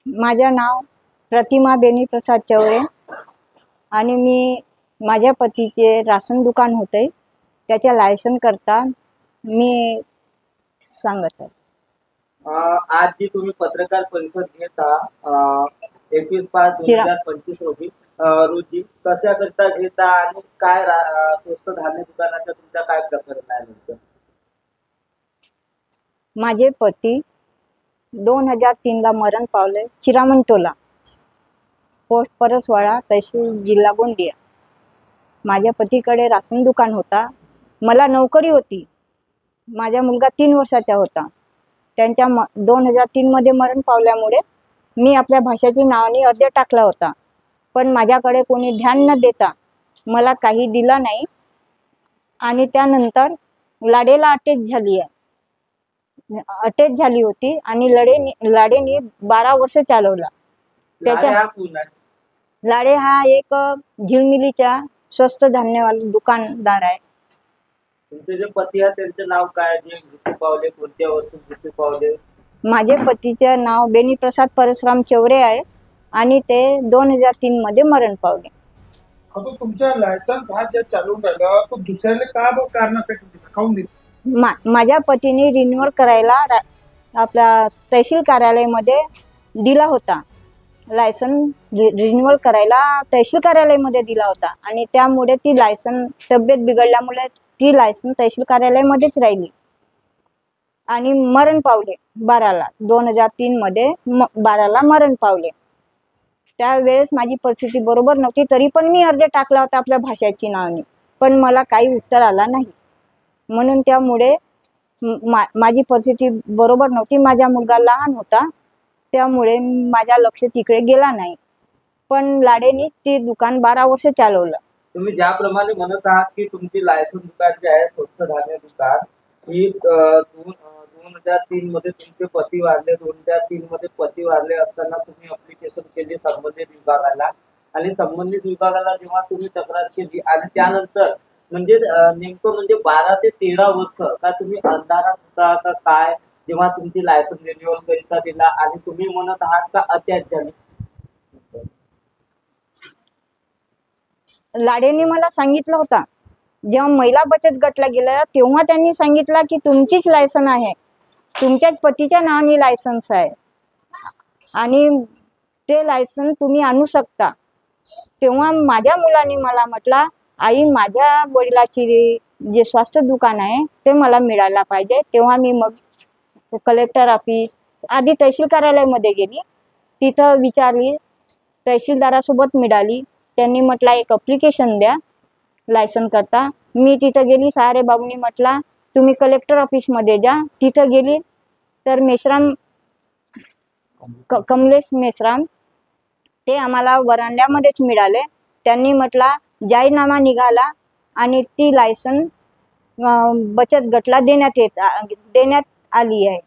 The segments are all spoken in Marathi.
माझे नाव प्रतिमा बेनी प्रसाद चौरे आणि मी माझ्या पतीचे राशन दुकान होते त्याच्या लायसन करता मी सांगत आहे। आज जी तुम्ही पत्रकार परिषद घेता 21/5/2025 रोजी कशाकरता घेता आणि काय स्वस्त धान्य दुकानाचा तुमचा काय प्रकरण आहे नेमकं? माझे पती 2003 ला मरण पावले चिरामणटोला पोस्ट परसवाडा तहसील जिल्हा गोंदिया। माझ्या पतीकडे राशन दुकान होता, मला नोकरी होती, माझा मुलगा 3 वर्षाचा होता। त्यांच्या 2003 मध्ये मरण पावल्यामुळे मी आपल्या भाषेची नावाने अर्ज टाकला होता, पण माझ्याकडे कोणी ध्यान न देता मला काही दिला नाही आणि त्यानंतर लाडेला अटॅच झाली होती आणि लाडेने 12 वर्ष चालवला। लाडे हा एक झिलमिलीचा स्वस्त धान्यवाला दुकानदार आहे। तुमचे जे पती आहे त्यांचे नाव काय, जे मृत्यू पावले, कोणत्या वर्षी मृत्यू पावले? माझे पतीचे नाव बेनी प्रसाद परशुराम चौरे आहे आणि ते 2003 मध्ये मरण पावले। आता तुमचा लायसन्स हा जे चालू राहिला तो दुसऱ्याला का कारणासाठी दिला, काऊन दिला? माझ्या पतीने रिन्यूअल करायला आपल्या तहसील कार्यालयामध्ये दिला होता। लायसन रिन्यूअल करायला तहसील कार्यालयामध्ये दिला होता आणि त्यामुळे ती लायसन तब्येत बिघडल्यामुळे ती लायसन तहसील कार्यालयामध्येच राहिली आणि मरण पावले 12ला 2003 मध्ये 12ला मरण पावले। त्यावेळेस माझी परिस्थिती बरोबर नव्हती, तरी पण मी अर्ज टाकला होता आपल्या भाषेची नावाने, पण मला काही उत्तर आला नाही। म्हणून त्यामुळे माझी परिस्थिती बरोबर नव्हती, माझा मुलगा लहान होता, त्यामुळे माझा लक्ष तिकडे गेला नाही। पण लाडेने ते दुकान 12 वर्ष चालवलं। तुम्ही ज्याप्रमाणे म्हणत आहात की तुमची लायसन दुकान जे आहे स्वस्त धान्य दुकान ही 2003 मध्ये तुमचे पती वारले, 2003 मध्ये पती वारले असताना तुम्ही अप्लिकेशन केली संबंधित विभागाला आणि संबंधित विभागाला जेव्हा तुम्ही तक्रार केली आणि त्यानंतर म्हणजे नेमकं म्हणजे 12 ते 13 वर्ष का तुम्ही अंधारात होता का काय जेव्हा तुमची लायसन रिन्यूअल करिता दिला आणि तुम्ही म्हणत आहात का अटॅच झाली? लाडेने मला सांगितलं होता, जेव्हा महिला बचत गटला गेला तेव्हा त्यांनी सांगितलं की तुमचीच लायसन आहे, तुमच्याच पतीच्या नावाने लायसन्स आहे आणि ते लायसन तुम्ही आणू शकता। तेव्हा माझ्या मुलाने मला म्हटला, आई माझ्या वडिलाची जे स्वास्थ्य दुकान आहे ते मला मिळायला पाहिजे। तेव्हा मी मग कलेक्टर ऑफिस आधी तहसील कार्यालयामध्ये गेली, तिथं विचारली, तहसीलदारासोबत मिळाली, त्यांनी म्हटला एक अप्लिकेशन द्या लायसन करता। मी तिथं गेली, सारे बाबूंनी म्हटला तुम्ही कलेक्टर ऑफिस मध्ये जा। तिथं गेली तर कमलेश मेश्राम ते आम्हाला वरांड्यामध्येच मिळाले। त्यांनी म्हटला जाहीरनामा निघाला आणि ती लायसन बचत गटला देण्यात आली आहे।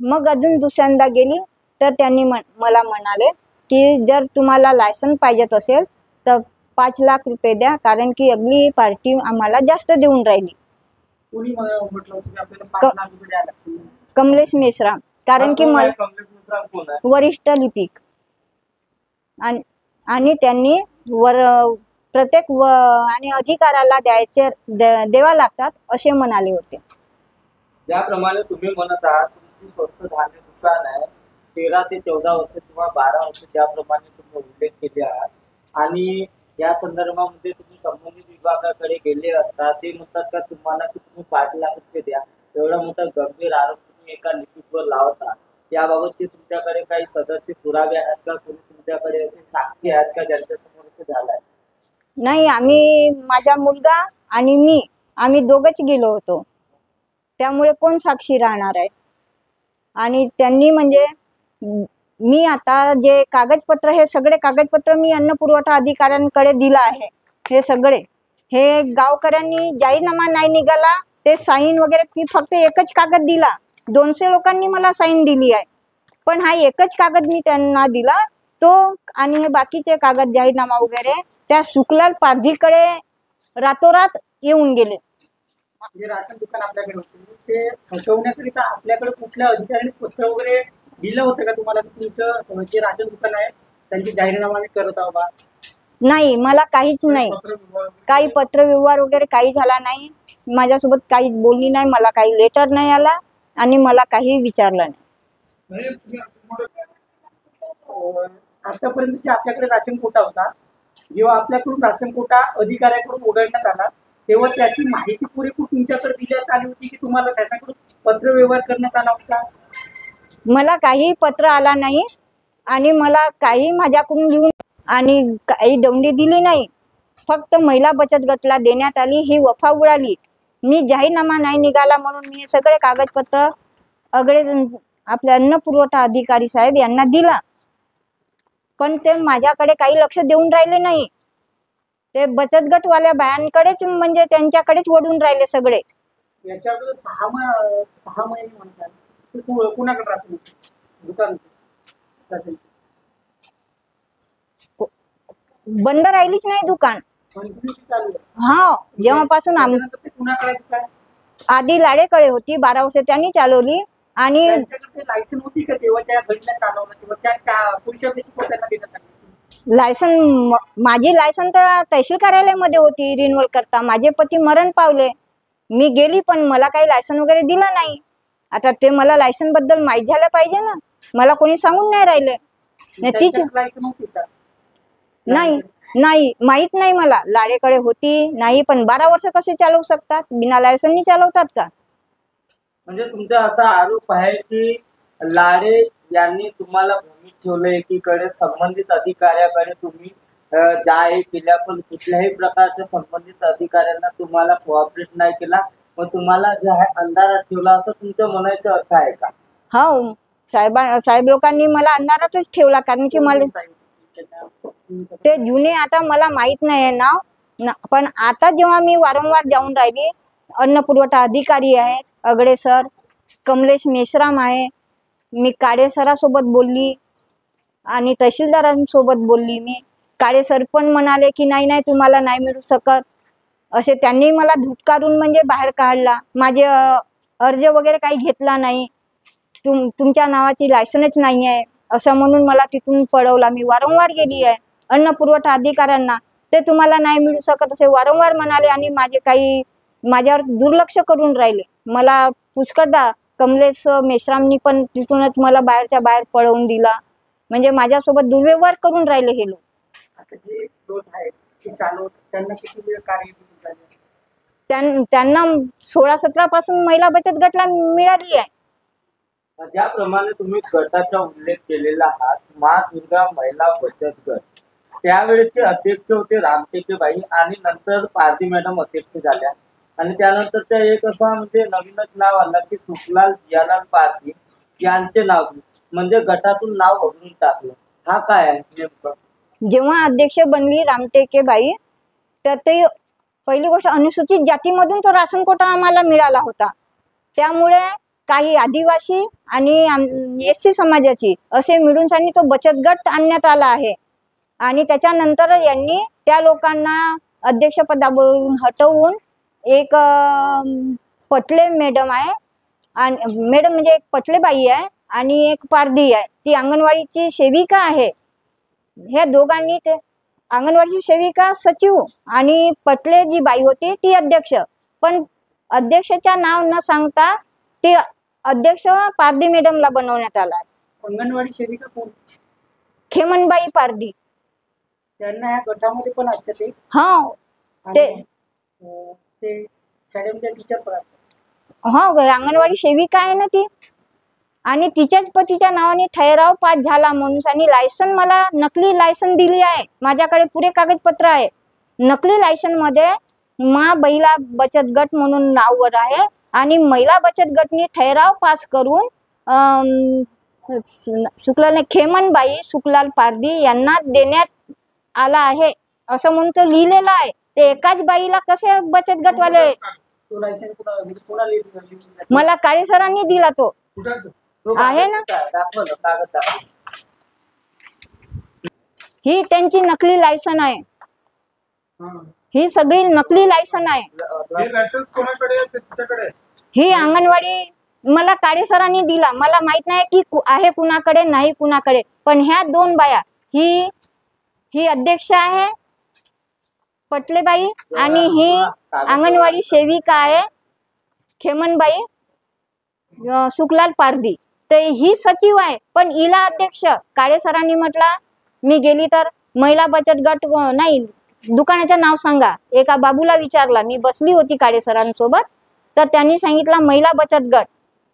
मग अजून दुसऱ्यांदा गेली तर त्यांनी मला म्हणाले की जर तुम्हाला लायसन पाहिजे असेल तर 5 लाख रुपये द्या, कारण की अगली पार्टी आम्हाला जास्त देऊन राहिली। कोणी म्हटलं होतं की आपल्याला 5 लाख रुपये द्यायला लागतील? कमलेश मेश्राम, कारण की कमलेश मेश्राम कोण आहे? वरिष्ठ लिपिक आणि त्यांनी प्रत्येक आणि अधिकाराला द्यावा लागतात असे म्हणाले होते। ज्याप्रमाणे तुम्ही म्हणत आहात तुमची स्वस्त धान्य दुकान आहे 13 ते 14 वर्ष किंवा 12 वर्ष ज्याप्रमाणे तुम्ही उल्लेख केले आहात आणि या संदर्भामध्ये तुम्ही संबंधित विभागाकडे गेले असता ते म्हणतात का तुम्हाला की तुम्ही 5 लाख रुपये द्या, एवढा मोठा गंभीर आरोप तुम्ही एका लिपिकवर लावता, याबाबतचे तुमच्याकडे काही सदरचे पुरावे आहेत का? कोणी तुमच्याकडे असे साक्षी आहेत का ज्यांच्यासमोर असं झालंय? नाही, माझा मुलगा आणि आम्ही दोघंच गेलो होतो, त्यामुळे कोण साक्षी राहणार आहे? आणि त्यांनी म्हणजे मी आता जे कागदपत्र हे सगळे कागदपत्र मी अन्न पुरवठा अधिकाऱ्यांकडे दिला आहे। हे सगळे हे गावकऱ्यांनी जाहीरनामा नाही निघाला ते साईन वगैरे फक्त एकच कागद दिला, 200 लोकांनी मला साईन दिली आहे, पण हा एकच कागद मी त्यांना दिला तो, आणि हे बाकीचे कागद जाहीरनामा वगैरे त्या सुकलाल पारधीकडे रातोरात येऊन गेले। जे राशन दुकान आपल्याकडे होते ते हटवण्याकरिता आपल्याकडे कुठल्या अधिकाऱ्यांनी पत्र वगैरे दिलं होतं का तुम्हाला, की तुमचं जे राशन दुकान आहे त्यांची जाहीरनामा आम्ही करत आहोत बा? नाही, मला काहीच नाही, पत्रव्यवहार काही पत्रव्यवहार वगैरे काही झाला नाही. माझ्यासोबत काही बोलली नाही, मला काही लेटर नाही आला आणि मला काही विचारलं नाही. नाही, तुम्हाला आतापर्यंत जे आपल्याकडे राशन कोटा होता, जेव्हा आपल्याकडून राशन कोटा अधिकाऱ्याकडून उघडण्यात आला तेव्हा त्याची माहिती पुरेपूर तुमच्याकडे देण्यात आली होती, की तुम्हाला त्याच्याकडून पत्रव्यवहार करण्यात आला होता? मला काही पत्र आला नाही आणि मला काही माझ्याकडून लिहून आणि काही दौंडी दिली नाही. फक्त महिला बचत गटला देण्यात आली ही वफा उडाली. मी जाहीरनामा नाही निघाला म्हणून मी हे सगळे कागदपत्र अगळे आपले अन्न पुरवठा अधिकारी साहेब यांना दिला, पण ते माझ्याकडे काही लक्ष देऊन राहिले नाही. ते बचत गटवाल्या बायांकडेच म्हणजे त्यांच्याकडेच वळून राहिले सगळे. याच्या अगोदर 6 महिने म्हणतात ते कुणाकडे राशन होते? दुकान होते राशन बंद राहिलीच नाही दुकान. कंटिन्यू चालू आहे. हा, जेव्हापासून त्याच्यानंतर ते कुणाकडे दुकान? आधी लाडेकडे होती, 12 वर्ष त्यांनी चालवली आणि त्यांच्याकडे लायसन होती का तेव्हा त्या घडीला चालवलं तेव्हा त्या पुढच्या बेसिस त्यांना देण्यात आली? लायसन माझी लायसन तर तहसील कार्यालयामध्ये होती रिन्युअल करता. माझे पती मरण पावले, मी गेली पण मला काही लायसन वगैरे दिलं नाही. आता ते मला लायसन बद्दल माहीत झालं पाहिजे ना, मला कोणी सांगून नाही राहिले. नाही तीच त्यांच्याकडे लायसन होती का? नाही नाही माहित नाही मला. लाडेकडे होती नाही, पण 12 वर्ष कसे चालवू शकतात? बिना लायसननी चालवतात का? म्हणजे तुमचा असा आरोप आहे की लाडे यांनी तुम्हाला भूमीत ठेवलं, एकीकडे संबंधित अधिकाऱ्याकडे तुम्ही जाहीर केल्या, पण कुठल्याही प्रकारच्या संबंधित अधिकाऱ्यांना तुम्हाला कोऑपरेट नाही केला, मग तुम्हाला जे आहे अंधारात ठेवला, असं तुमचं म्हणायचं अर्थ आहे का? हो, साहेब लोकांनी मला अंधारातच ठेवला, कारण की मला ते जुने आता मला माहित नाही आहे नाव, पण आता जेव्हा मी वारंवार जाऊन राहिली, अन्न पुरवठा अधिकारी आहेत अगडे सर, कमलेश मेश्राम आहे, मी काळे सरासोबत बोलली आणि तहसीलदारांसोबत बोलली. मी काळे सर पण म्हणाले की नाही नाही तुम्हाला नाही मिळू शकत, असे त्यांनी मला धुटकारून म्हणजे बाहेर काढला. माझे अर्ज वगैरे काही घेतला नाही, तुमच्या नावाची लायसनच नाही आहे असं म्हणून मला तिथून पळवला. मी वारंवार गेली आहे अन्न पुरवठा अधिकाऱ्यांना, ते तुम्हाला नाही मिळू शकत असे वारंवार म्हणाले आणि माझ्यावर दुर्लक्ष करून राहिले. मला पुष्कळदा कमलेश मेश्रामनी पण तिथूनच मला बाहेरच्या बाहेर पळवून दिला. म्हणजे माझ्यासोबत दुर्व्यवहार करून राहिले हे लोक. आता जे लोक आहेत ते चालवत त्यांना किती वेळ कार्य झाले? त्यांना 16-17 पासून महिला बचत गटला मिळाली आहे. ज्याप्रमाणे तुम्ही गटाचा उल्लेख केलेला आहात, मा दुर्गा महिला बचत गट, त्यावेळेचे अध्यक्ष होते रामटेकेबाई आणि नंतर पारधी मॅडम अध्यक्ष झाल्या आणि त्यानंतरच्या एक असा म्हणजे नवीनच नाव आलं की सुखलाल जियालाल पारधी यांचे नाव, म्हणजे गटातून नाव वगळून टाकलं. हा काय आहे नेमकं? जेव्हा अध्यक्ष बनली रामटेकेबाई, तर ते पहिली गोष्ट अनुसूचित जातीमधून तो राशन कोटा आम्हाला मिळाला होता. त्यामुळे काही आदिवासी आणि एससी समाजाची असे मिळून तो बचत गट आणण्यात आला आहे. आणि त्याच्यानंतर यांनी त्या लोकांना अध्यक्षपदावरून हटवून एक पटले मॅडम आहे, आणि मॅडम म्हणजे एक पटले बाई आहे आणि एक पारधी आहे, ती अंगणवाडीची सेविका आहे. ह्या दोघांनी ते अंगणवाडीची सेविका सचिव आणि पटले जी बाई होती ती अध्यक्ष, पण अध्यक्षाच्या नाव न सांगता ते अध्यक्ष पारधी मॅडमला बनवण्यात आला. अंगणवाडी सेविका कोण? खेमनबाई पारधी. त्यांना ह्या गटामध्ये पण असते ते? हा, ते शाळेमध्ये टीचर पण असतात. हो, अंगणवाडी सेविका आहे ना ती. आणि तिच्याच पतीच्या नावाने ठराव पास झाला म्हणून आणि लायसन, मला नकली लायसन दिली आहे. माझ्याकडे पुरे कागदपत्र आहे. नकली लायसन मध्ये मा महिला बचत गट म्हणून नाववर आहे आणि महिला बचत गटनी ठराव पास करून खेमनबाई सुखलाल पारधी यांना देण्यात आला आहे असं म्हणून तो लिहिलेला आहे. ते एकाच बाईला कसे बचत गटवाले? तो लायसन कोणाला दिला? मला काळे सरांनी दिला. तो कुठे आहे तो? तो आहे ना. दाखवा ना, कागद दाखवा. ही त्यांची नकली लायसन आहे. ही सगळी नकली लायसन आहे. हे लायसन्स कोणाकडे आहे? ते तिच्याकडे आहे. ही अंगणवाडी मला काळे सरांनी दिला. मला माहित नाही की आहे कुणाकडे नाही कुणाकडे, पण ह्या दोन बाया, ही अध्यक्ष आहे पटलेबाई आणि ही अंगणवाडी सेविका आहे खेमनबाई सुखलाल पारधी. तर ही सचिव आहे, पण हिला अध्यक्ष काळे सरांनी म्हटलं मी गेली तर महिला बचत गट नाही, दुकानाचं नाव सांगा. एका बाबूला विचारला, मी बसली होती काळे सरांसोबत, तर त्यांनी सांगितलं महिला बचत गट.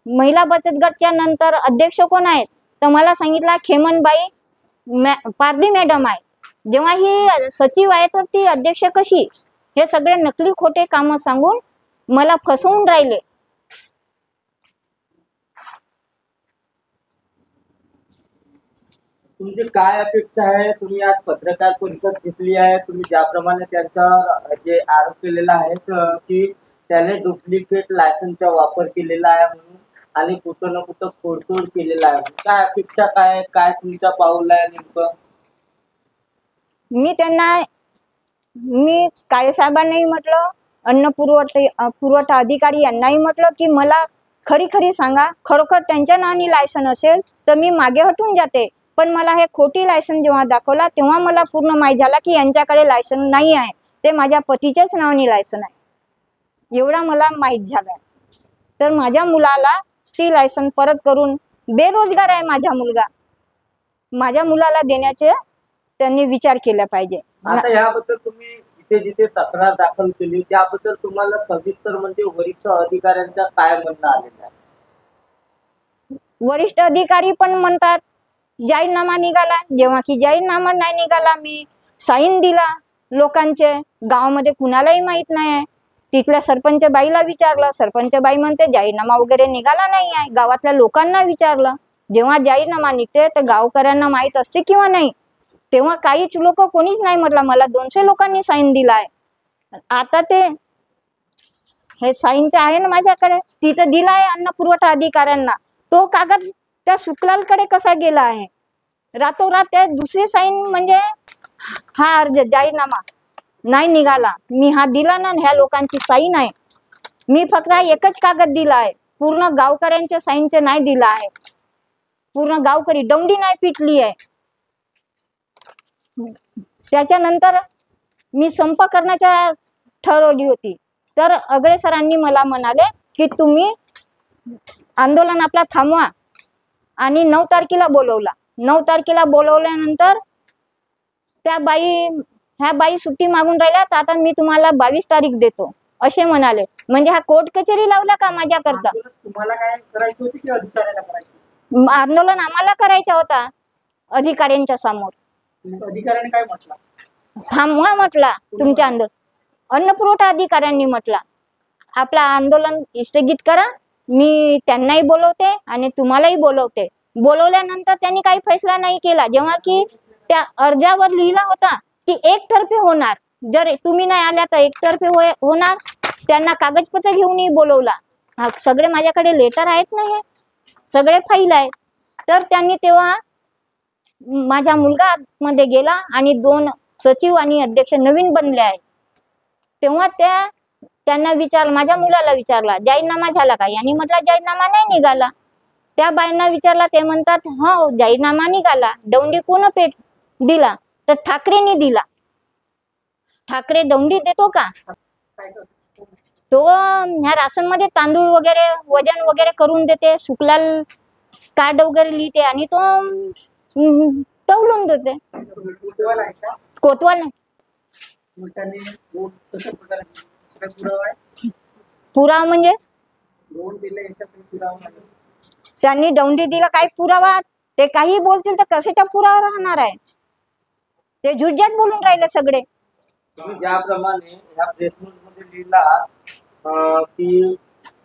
महिला बचत गटच्या नंतर अध्यक्ष कोण आहेत, तर मला सांगितलं खेमनबाई पारधी मॅडम आहे. जेव्हा ही सचिव आहे तर ती अध्यक्ष कशी? हे सगळे नकली खोटे काम सांगून मला फसवून राहिले. तुमची काय अपेक्षा आहे? तुम्ही आज पत्रकार परिषद घेतली आहे. तुम्ही ज्याप्रमाणे त्यांचा जे आरोप केलेला आहे की त्याने डुप्लिकेट लायसनचा वापर केलेला आहे म्हणून आणि कुठं ना कुठं खोडतोड केलेला आहे, काय अपेक्षा काय काय तुमचा पाऊल आहे नेमकं? मी काळे साहेबांनाही म्हटलं, अन्न पुरवठा अधिकारी यांनाही म्हटलं की मला खरी सांगा, खरोखर त्यांच्या नावाने लायसन असेल तर मी मागे हटून जाते. पण मला हे खोटी लायसन जेव्हा दाखवला तेव्हा मला पूर्ण माहीत झाला की यांच्याकडे लायसन नाही आहे, ते माझ्या पतीच्याच नावाने लायसन आहे, एवढा मला माहीत झालं. तर माझ्या मुलाला ती लायसन परत करून, बेरोजगार आहे माझा मुलगा, माझ्या मुलाला देण्याचे त्यांनी विचार केला पाहिजे. आता याबद्दल तुम्ही जिथे जिथे तक्रार दाखल केली त्याबद्दल तुम्हाला सविस्तर म्हणजे वरिष्ठ अधिकाऱ्यांचा काय म्हणणं आलेलं आहे? वरिष्ठ अधिकारी पण म्हणतात जाहीरनामा निघाला, जेव्हा की जाहीरनामा नाही निघाला, मी साईन दिला लोकांचे, गावामध्ये कुणालाही माहित नाही आहे. तिथल्या सरपंच बाईला विचारलं, सरपंच बाई म्हणते जाहीरनामा वगैरे निघाला नाही आहे. गावातल्या लोकांना विचारलं, जेव्हा जाहीरनामा निघते तर गावकऱ्यांना माहित असते किंवा नाही, तेव्हा काहीच लोक कोणीच नाही म्हटलं. मला 200 लोकांनी साईन दिलाय. आता ते हे साईनचे आहे ना माझ्याकडे, तिथं दिलाय अन्न पुरवठा अधिकाऱ्यांना. तो कागद त्या सुखलालकडे कसा गेला आहे? रातोरात त्या दुसरी साईन म्हणजे हा अर्ज जाहीरनामा नाही निघाला, मी हा दिला ना, ह्या लोकांची साईन आहे. मी फक्त एकच कागद दिला आहे, पूर्ण गावकऱ्यांच्या साईनचे नाही दिला आहे. पूर्ण गावकरी दौंडी नाही पिटली आहे. त्याच्यानंतर मी संप करण्याच्या ठरवली होती, तर अगळे सरांनी मला म्हणाले की तुम्ही आंदोलन आपला थांबवा, आणि 9 तारखेला बोलवला. 9 तारखेला बोलवल्यानंतर ह्या बाई सुट्टी मागून राहिल्या, तर आता मी तुम्हाला 22 तारीख देतो असे म्हणाले. म्हणजे हा कोर्ट कचेरी लावला का माझ्याकरता? तुम्हाला काय करायचं होतं की अधिकाऱ्याला करायचं? आंदोलन आम्हाला करायचा होता अधिकाऱ्यांच्या समोर. अधिकाऱ्याने काय म्हटलं? थांबवा म्हटला तुमच्या आंदोलन. अन्न पुरवठा अधिकाऱ्यांनी म्हटला आपला आंदोलन स्थगित करा, मी त्यांनाही बोलवते आणि तुम्हालाही बोलवते. बोलवल्यानंतर त्यांनी काही फैसला नाही केला, जेव्हा की त्या अर्जावर लिहिला होता की एकतर्फे होणार, जर तुम्ही नाही आल्या तर एकतर्फे होणार. त्यांना कागदपत्र घेऊनही बोलवला. सगळे माझ्याकडे लेटर आहेत ना, हे सगळे फाईल आहेत. तर त्यांनी तेव्हा माझा मुलगा मध्ये गेला आणि 2 सचिव आणि अध्यक्ष नवीन बनले आहेत. तेव्हा त्यांना विचारलं, माझ्या मुलाला विचारला जाहीरनामा झाला का? यांनी म्हटलं जाहीरनामा नाही निघाला. त्या बाईंना विचारला, ते म्हणतात हो जाहीरनामा निघाला. दौंडी कोण पेट दिला? तर ठाकरेंनी दिला. ठाकरे दौंडी देतो का? तो ह्या राशन मध्ये तांदूळ वगैरे वजन वगैरे करून देते, सुखलाल कार्ड वगैरे लिहिते आणि तो तौलून देते. कोतवाल आहे का? कोतवाल नाही. मग त्यांनी वोट कशा प्रकारे सगळं पुरावा आहे? पुरावा म्हणजे वोट दिले याच्याकडे पुरावा आहे? त्यांनी दौंडी दिला, काही पुरावा? ते काही बोलतील तर कशाचा पुरावा राहणार आहे? ते झुटझाट बोलून राहिले सगळे. तुम्ही ज्याप्रमाणे ह्या प्रेस नोट मध्ये लिहिला की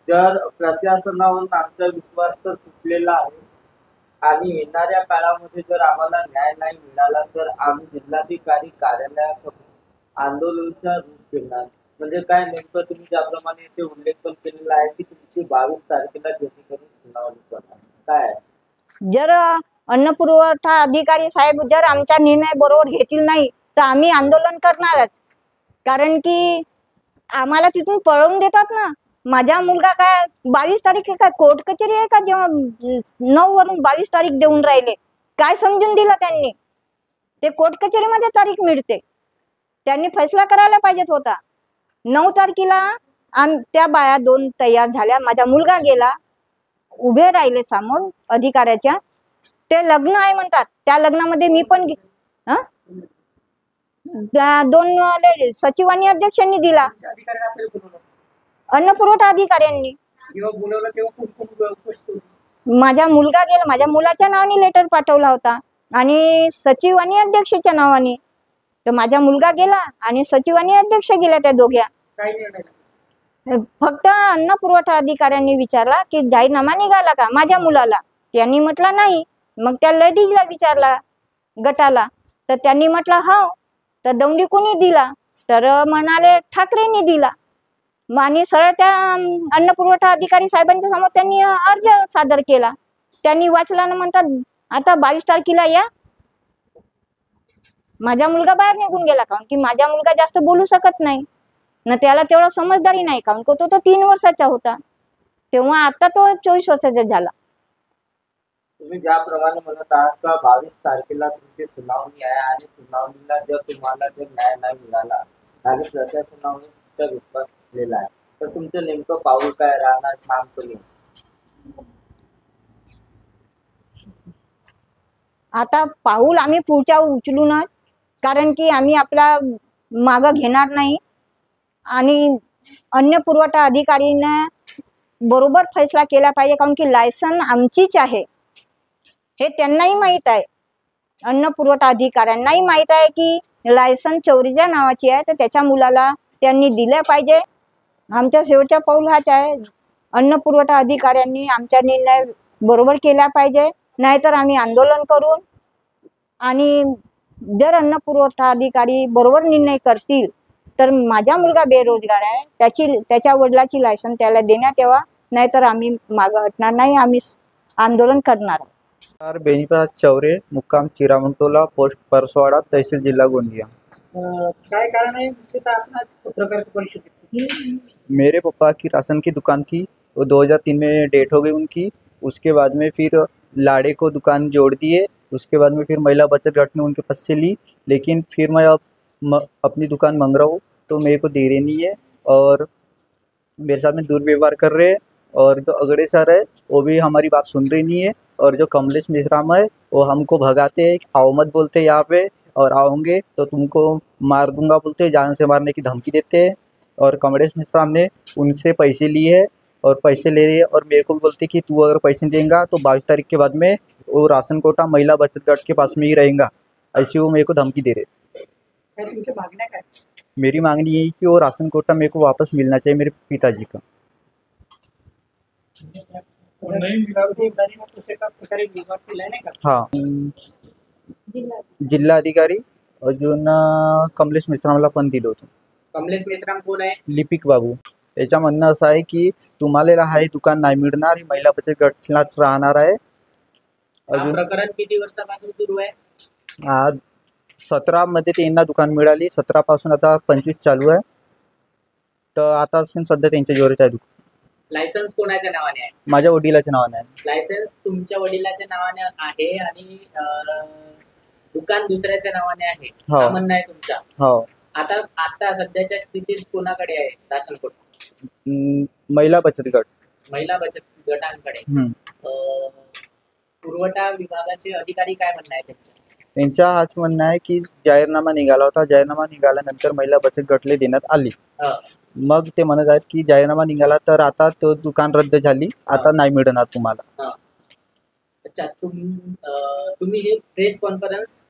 जर प्रशासनावर आमचा विश्वास तर तुटलेला आहे आणि येणाऱ्या काळामध्ये जर आम्हाला न्याय नाही मिळाला तर आम्ही जिल्हाधिकारी कार्यालयासमोर आंदोलनाचा रूप घेणार. म्हणजे काय नेमकं तुम्ही ज्याप्रमाणे इथे उल्लेख पण केलेला आहे की तुमची 22 तारखेला जेणेकरून सुनावणी करणार, काय आहे? जर अन्न पुरवठा अधिकारी साहेब जर आमचा निर्णय बरोबर घेतील नाही तर आम्ही आंदोलन करणारच. कारण की आम्हाला तिथून पळवून देतात ना. माझा मुलगा काय 22 तारीख आहे, काय कोर्ट कचेरी आहे का जेव्हा 9 वरून 22 तारीख देऊन राहिले? काय समजून दिलं त्यांनी? ते कोर्ट कचेरीमध्ये तारीख मिळते. त्यांनी फैसला करायला पाहिजेत होता. 9 तारखेला त्या बाया 2 तयार झाल्या. माझा मुलगा गेला, उभे राहिले समोर अधिकाऱ्याच्या. ते लग्न आहे म्हणतात. त्या लग्नामध्ये मी पण 2 सचिवांनी अध्यक्षांनी दिला, अधिकाऱ्यांना आपल्याला बोलवलं. अन्न पुरवठा अधिकाऱ्यांनी. जेव्हा बोलवलं तेव्हा कोण कोण उपस्थित होते? माझा मुलगा गेला, माझ्या मुलाच्या नावाने लेटर पाठवला होता आणि सचिव आणि अध्यक्षाच्या नावाने. तर माझा मुलगा गेला आणि सचिव आणि अध्यक्ष गेल्या त्या दोघ्या. काय निर्णय झाला? फक्त अन्न पुरवठा अधिकाऱ्यांनी विचारला की जाहीरनामा निघाला का माझ्या मुलाला? त्यांनी म्हटलं नाही. मग त्या लेडीजला विचारला गटाला, तर त्यांनी म्हटलं हो. तर दौंडी कोणी दिला? तर म्हणाले ठाकरेंनी दिला. आणि सरळ त्या अन्न पुरवठा अधिकारी साहेबांच्या समोर त्यांनी अर्ज सादर केला. त्यांनी वाचला ना, म्हणतात आता 22 तारखेला या. माझा मुलगा बाहेर निघून गेला, कारण की माझा मुलगा जास्त बोलू शकत नाही ना, त्याला तेवढा समजदारी नाही, कारण तो 3 वर्षाचा होता तेव्हा. आता तो 24 वर्षाचा झाला. तुम्ही ज्याप्रमाणे म्हणत आहात का 22 तारखेला तुमची सुनावणी आहे आणि सुनावणीला जर तुम्हाला जर न्याय नाही मिळाला आणि प्रशासनावर तुमचा विश्वास दिलेला आहे, तर तुमचं नेमकं पाऊल काय राहणार ठाम तुम्ही? आता पाऊल आम्ही पुढच्या उचलूनच, कारण की आम्ही आपला मागं घेणार नाही. आणि अन्न पुरवठा अधिकारीने बरोबर फैसला केला पाहिजे, कारण की लायसन आमचीच आहे हे त्यांनाही माहीत आहे. अन्न पुरवठा अधिकाऱ्यांनाही माहीत आहे की लायसन चौरीच्या नावाची आहे, तर त्याच्या मुलाला त्यांनी दिल्या पाहिजे. आमचा शेवटचा पाऊल हाच आहे. अन्न पुरवठा अधिकाऱ्यांनी आमचा निर्णय बरोबर केला पाहिजे, नाहीतर आम्ही आंदोलन करून. आणि जर अन्न पुरवठा अधिकारी बरोबर निर्णय करतील तर माझा मुलगा बेरोजगार आहे, त्याच्या वडिलाची लायसन त्याला देण्यात यावा, नाहीतर आम्ही मागं हटणार नाही, आम्ही आंदोलन करणार. बेनीप्रसाद चौरे, मुक्काम चिरामंटोला, पोस्ट परसवाड़ा, तहसील जिला गोंदिया। काय कारण आहे मुख्यतः आपण आज पत्रकार परिषद? मेरे पापा की राशन की दुकान थी, वो 2003 में डेट हो गई उनकी। उसके बाद में फिर लाड़े को दुकान जोड़ दिए। उसके बाद में फिर महिला बचत गठ ने उनके पास से ली, लेकिन फिर मैं अब अपनी दुकान मांग रहा हूँ तो मेरे को दे रहे नहीं है और मेरे साथ में दुर्व्यवहार कर रहे हैं। और जो अगड़े सर है वो भी हमारी बात सुन रही नहीं है। और जो कमलेश मिश्राम है वो हमको भगाते हैं, आओ मत बोलते हैं यहाँ पे, और आओगे तो तुमको मार दूंगा बोलते हैं, जान से मारने की धमकी देते हैं। और कमलेश मिश्राम ने उनसे पैसे लिए हैं और पैसे ले रहे हैं, और मेरे को भी बोलते कि तू अगर पैसे देंगा तो 22 तारीख के बाद में वो राशन कोटा महिला बचत गठ के पास में ही रहेगा, ऐसी वो मेरे को धमकी दे रहे। काय तुमच्या मागण्या काय? मेरी मांगनी यही कि वो राशन कोटा मेरे को वापस मिलना चाहिए मेरे पिताजी का। और नहीं मिला तो एकदाची कशा प्रकारे विभाग केलाय नाही का? हाँ, जिल्हा अधिकारी अजून कमलेश मिश्रामला पण दिलं होतं। कमलेश मेश्राम कोण आहे? लिपिक बाबू, त्याच्या म्हणणं असं आहे की तुम्हाला हा दुकान नाही मिळणार, ही महिला बचत गटलाच राहणार आहे। हा प्रकरण किती वर्षापासून सुरू आहे? 17 मध्ये त्यांना दुकान मिळाली, 17 पासून आता 25 चालू आहे, तर आता सध्या त्यांच्या जोराचं आहे दुकान। लायसन्स कोणाच्या नावाने आहे? माझ्या वडिलाच्या नावाने आहे। लायसन्स तुमच्या वडिलाच्या नावाने आहे आणि दुकान दुसऱ्याच्या नावाने आहे, हो. हा म्हणणं आहे तुमचा? हो। आता सध्याच्या स्थितीत कोणाकडे आहे राशन कोट? महिला बचत गट, महिला बचत गटांकडे। पुरवठा विभागाचे अधिकारी काय म्हणणं आहे त्यांचं? त्यांचा हाच म्हणणं आहे की जाहीरनामा निघाला होता, जाहीरनामा निघाल्यानंतर महिला बचत गटले देण्यात आली। मग ते म्हणत आहेत की जाहीरनामा निघाला तर आता तो दुकान रद्द झाली, आता नाही मिळणार तुम्हाला। अच्छा, तुम्ही हे प्रेस कॉन्फरन्स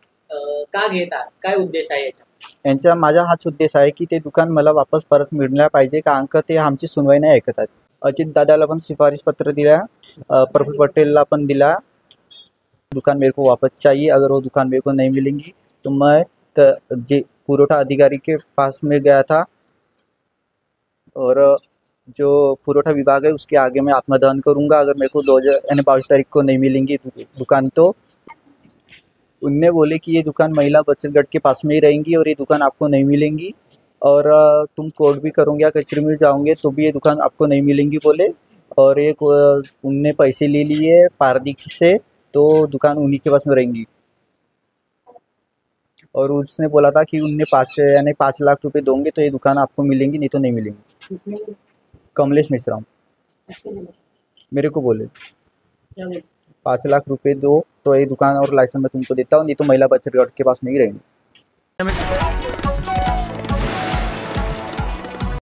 का घेता? काय उद्देश आहे याचा? माझा हाच उद्देश आहे की ते दुकान मला वापस परत मिळायला पाहिजे, कारण का ते आमची सुनवाई नाही ऐकत आहेत। अजित दादाला पण सिफारिश पत्र दिला, प्रफुल्ल पटेलला पण दिला, दुकान मेरे को वापस चाहिए। अगर वो दुकान मेरे को नहीं मिलेंगी तो मैं जे पुरवठा अधिकारी के पास में गया था, और जो पुरवठा विभाग है उसके आगे मैं आत्मदान करूंगा अगर मेरे को 22 तारीख को नहीं मिलेंगी दुकान। तो उनने बोले कि ये दुकान महिला बचत गट के पास में ही रहेंगी और ये दुकान आपको नहीं मिलेंगी, और तुम कोर्ट भी करोगे या कचहरी में जाओगे तो भी ये दुकान आपको नहीं मिलेंगी बोले। और एक उनने पैसे ले लिए पारदी से, तो दुकान उन्हीं के पास में रहेंगी। और उसने बोला था कि उनने 5 लाख रुपए दोगे तो ये दुकान आपको मिलेंगी, नहीं तो नहीं मिलेंगी। इसमें कमलेश मिश्रा मेरे को बोले क्या बोलते? 5 लाख रुपए दो तो ये दुकान और लाइसेंस मैं तुमको देता हूँ, नहीं तो महिला बचत गट के पास नहीं रहेंगे।